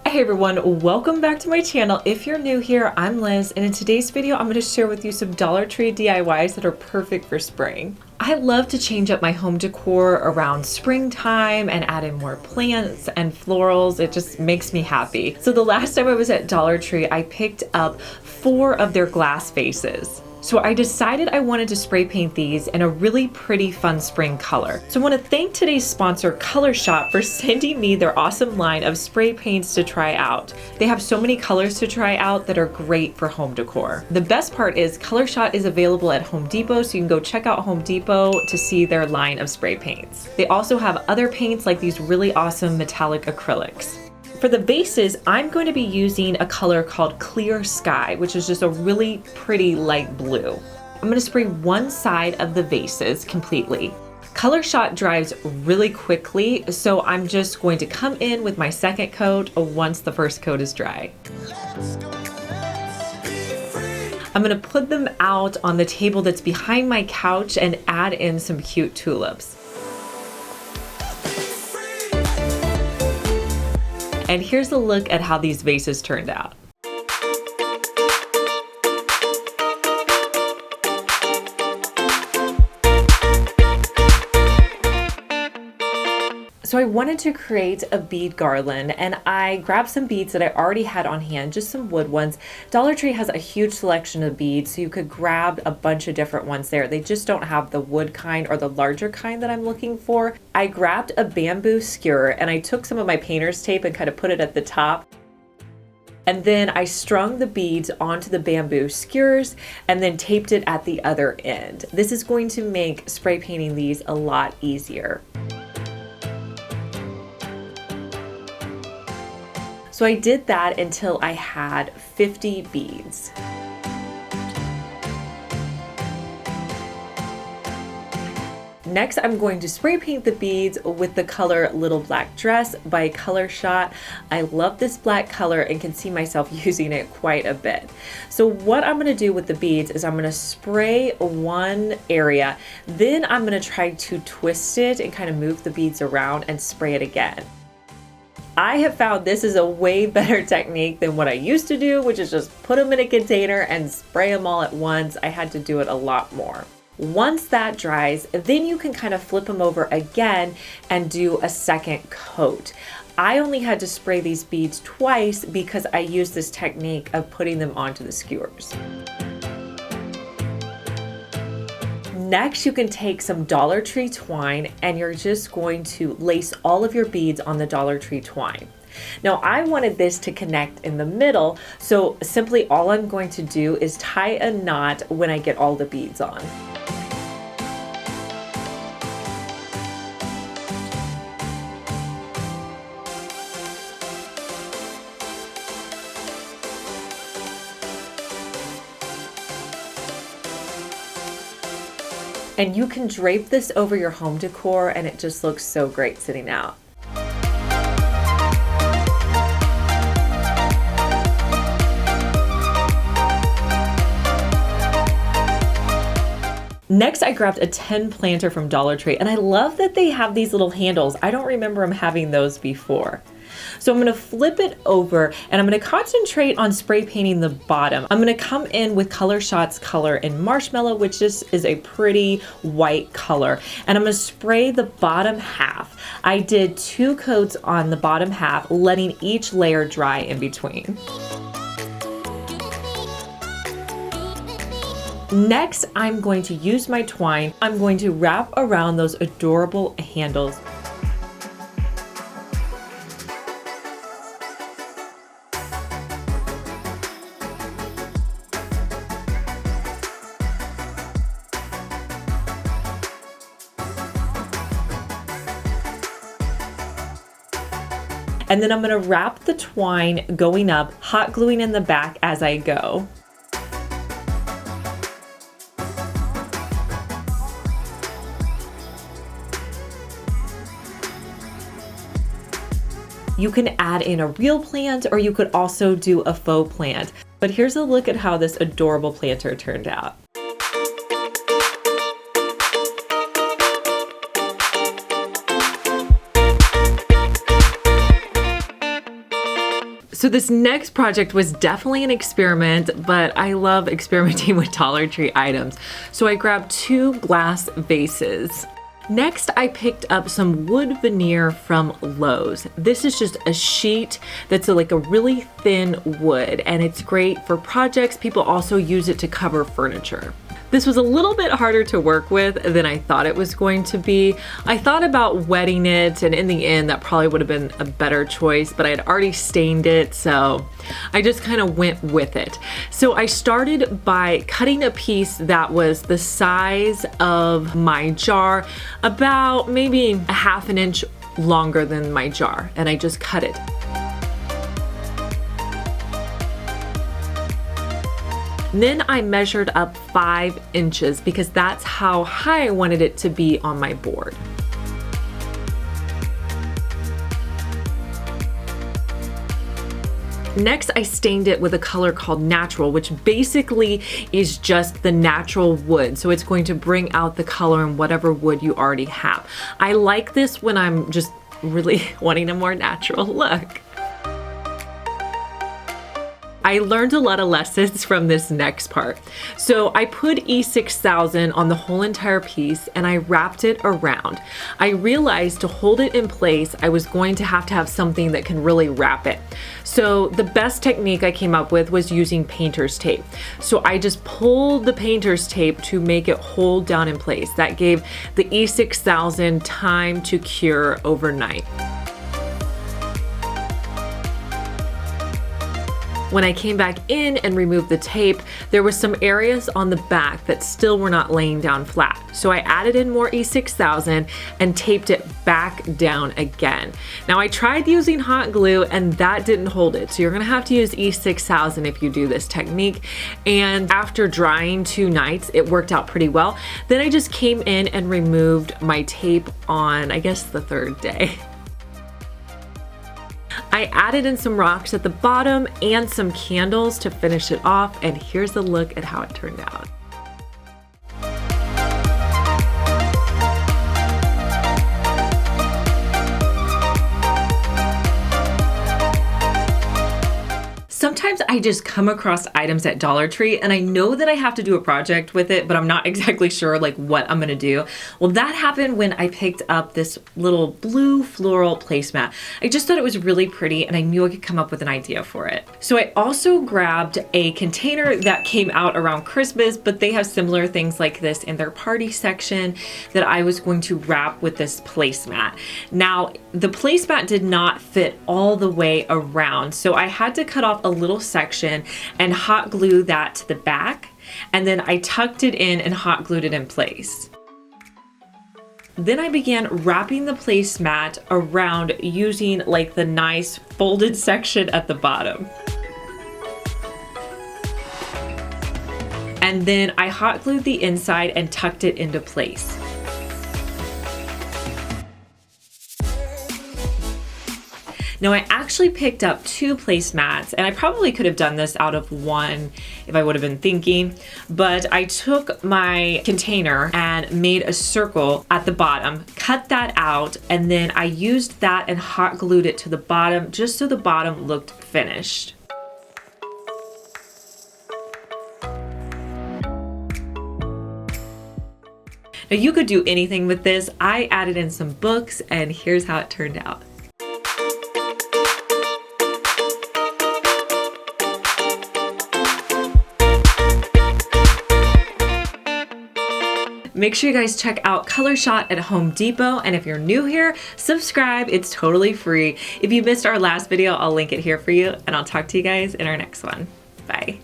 Hey everyone, welcome back to my channel. If you're new here, I'm Liz, and in today's video, I'm going to share with you some Dollar Tree DIYs that are perfect for spring. I love to change up my home decor around springtime and add in more plants and florals. It just makes me happy. So the last time I was at Dollar Tree, I picked up 4 of their glass vases. So I decided I wanted to spray paint these in a really pretty fun spring color. So I want to thank today's sponsor, Color Shop, for sending me their awesome line of spray paints to try out. They have so many colors to try out that are great for home decor. The best part is Color Shop is available at Home Depot, so you can go check out Home Depot to see their line of spray paints. They also have other paints like these really awesome metallic acrylics. For the vases, I'm going to be using a color called Clear Sky, which is just a really pretty light blue. I'm going to spray one side of the vases completely. Color Shot dries really quickly, so I'm just going to come in with my second coat once the first coat is dry. I'm going to put them out on the table that's behind my couch and add in some cute tulips. And here's a look at how these vases turned out. So I wanted to create a bead garland, and I grabbed some beads that I already had on hand, just some wood ones. Dollar Tree has a huge selection of beads, so you could grab a bunch of different ones there. They just don't have the wood kind or the larger kind that I'm looking for. I grabbed a bamboo skewer and I took some of my painter's tape and kind of put it at the top. And then I strung the beads onto the bamboo skewers and then taped it at the other end. This is going to make spray painting these a lot easier. So I did that until I had 50 beads. Next, I'm going to spray paint the beads with the color Little Black Dress by Color Shot. I love this black color and can see myself using it quite a bit. So what I'm going to do with the beads is I'm going to spray one area, then I'm going to try to twist it and kind of move the beads around and spray it again. I have found this is a way better technique than what I used to do, which is just put them in a container and spray them all at once. I had to do it a lot more. Once that dries, then you can kind of flip them over again and do a second coat. I only had to spray these beads twice because I used this technique of putting them onto the skewers. Next, you can take some Dollar Tree twine and you're just going to lace all of your beads on the Dollar Tree twine. Now, I wanted this to connect in the middle, so simply all I'm going to do is tie a knot when I get all the beads on. And you can drape this over your home decor and it just looks so great sitting out. Next, I grabbed a 10 planter from Dollar Tree, and I love that they have these little handles. I don't remember them having those before. So I'm going to flip it over and I'm going to concentrate on spray painting the bottom. I'm going to come in with Color Shot's color in Marshmallow, which just is a pretty white color. And I'm going to spray the bottom half. I did 2 coats on the bottom half, letting each layer dry in between. Next, I'm going to use my twine. I'm going to wrap around those adorable handles. And then I'm going to wrap the twine going up, hot gluing in the back as I go. You can add in a real plant or you could also do a faux plant. But here's a look at how this adorable planter turned out. So this next project was definitely an experiment, but I love experimenting with Dollar Tree items. So I grabbed 2 glass vases. Next, I picked up some wood veneer from Lowe's. This is just a sheet that's like a really thin wood, and it's great for projects. People also use it to cover furniture. This was a little bit harder to work with than I thought it was going to be. I thought about wetting it, and in the end that probably would have been a better choice, but I had already stained it, so I just kind of went with it. So I started by cutting a piece that was the size of my jar, about maybe a ½ inch longer than my jar, and I just cut it. Then I measured up 5 inches because that's how high I wanted it to be on my board. Next, I stained it with a color called Natural, which basically is just the natural wood. So it's going to bring out the color in whatever wood you already have. I like this when I'm just really wanting a more natural look. I learned a lot of lessons from this next part. So I put E6000 on the whole entire piece and I wrapped it around. I realized to hold it in place, I was going to have something that can really wrap it. So the best technique I came up with was using painter's tape. So I just pulled the painter's tape to make it hold down in place. That gave the E6000 time to cure overnight. When I came back in and removed the tape, there were some areas on the back that still were not laying down flat. So I added in more E6000 and taped it back down again. Now I tried using hot glue and that didn't hold it. So you're gonna have to use E6000 if you do this technique. And after drying 2 nights, it worked out pretty well. Then I just came in and removed my tape on, I guess, the 3rd day. I added in some rocks at the bottom and some candles to finish it off, and here's a look at how it turned out. Sometimes I just come across items at Dollar Tree and I know that I have to do a project with it, but I'm not exactly sure like what I'm gonna do. Well, that happened when I picked up this little blue floral placemat. I just thought it was really pretty and I knew I could come up with an idea for it. So I also grabbed a container that came out around Christmas, but they have similar things like this in their party section that I was going to wrap with this placemat. Now, the placemat did not fit all the way around, so I had to cut off a little section and hot glue that to the back, and then I tucked it in and hot glued it in place. Then I began wrapping the placemat around using like the nice folded section at the bottom. And then I hot glued the inside and tucked it into place. Now I actually picked up 2 placemats, and I probably could have done this out of 1 if I would have been thinking, but I took my container and made a circle at the bottom, cut that out, and then I used that and hot glued it to the bottom just so the bottom looked finished. Now you could do anything with this. I added in some books and here's how it turned out. Make sure you guys check out Color Shot at Home Depot, and if you're new here, subscribe, it's totally free. If you missed our last video, I'll link it here for you, and I'll talk to you guys in our next one. Bye.